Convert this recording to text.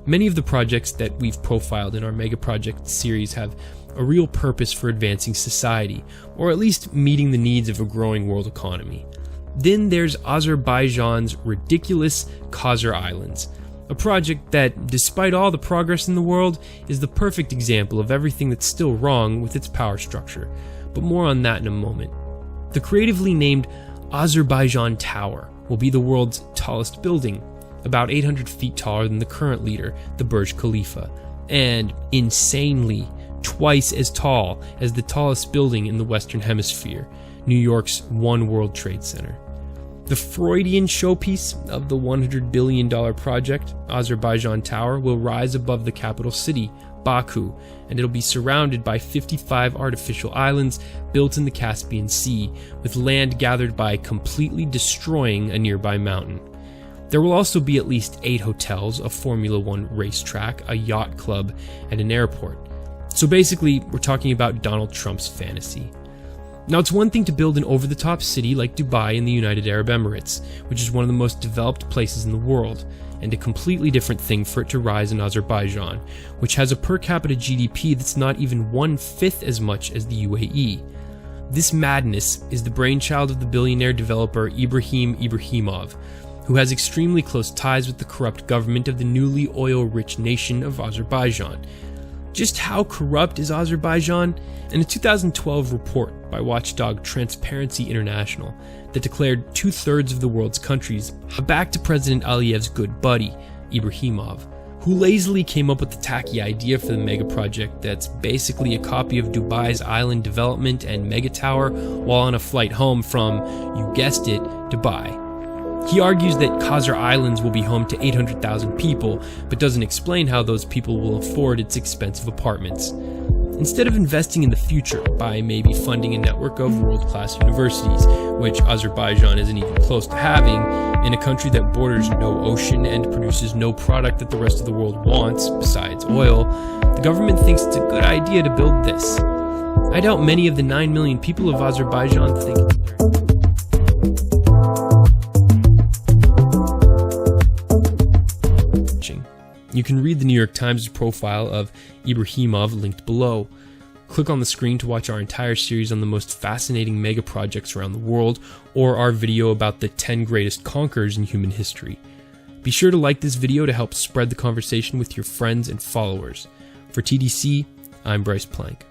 Many of the projects that we've profiled in our mega project series have a real purpose for advancing society, or at least meeting the needs of a growing world economy. Then there's Azerbaijan's ridiculous Khazar Islands, a project that, despite all the progress in the world, is the perfect example of everything that's still wrong with its power structure, but more on that in a moment. The creatively named Azerbaycan Tower will be the world's tallest building, about 800 feet taller than the current leader, the Burj Khalifa, and insanely twice as tall as the tallest building in the Western Hemisphere, New York's One World Trade Center. The Freudian showpiece of the $100 billion project, Azerbaycan Tower, will rise above the capital city, Baku, and it'll be surrounded by 55 artificial islands built in the Caspian Sea, with land gathered by completely destroying a nearby mountain. There will also be at least 8 hotels, a Formula One racetrack, a yacht club, and an airport. So basically, we're talking about Donald Trump's fantasy. Now, it's one thing to build an over-the-top city like Dubai in the United Arab Emirates, which is one of the most developed places in the world, and a completely different thing for it to rise in Azerbaijan, which has a per capita GDP that's not even 1/5 as much as the UAE. This madness is the brainchild of the billionaire developer Ibrahim Ibrahimov, who has extremely close ties with the corrupt government of the newly oil-rich nation of Azerbaijan. Just how corrupt is Azerbaijan? In a 2012 report by watchdog Transparency International that declared 2/3 of the world's countries backed to President Aliyev's good buddy, Ibrahimov, who lazily came up with the tacky idea for the mega project that's basically a copy of Dubai's island development and mega tower while on a flight home from, you guessed it, Dubai. He argues that Khazar Islands will be home to 800,000 people, but doesn't explain how those people will afford its expensive apartments. Instead of investing in the future by maybe funding a network of world-class universities, which Azerbaijan isn't even close to having, in a country that borders no ocean and produces no product that the rest of the world wants besides oil, the government thinks it's a good idea to build this. I doubt many of the 9 million people of Azerbaijan think it's You can read the New York Times profile of Ibrahimov linked below. Click on the screen to watch our entire series on the most fascinating mega projects around the world, or our video about the 10 greatest conquerors in human history. Be sure to like this video to help spread the conversation with your friends and followers. For TDC, I'm Bryce Plank.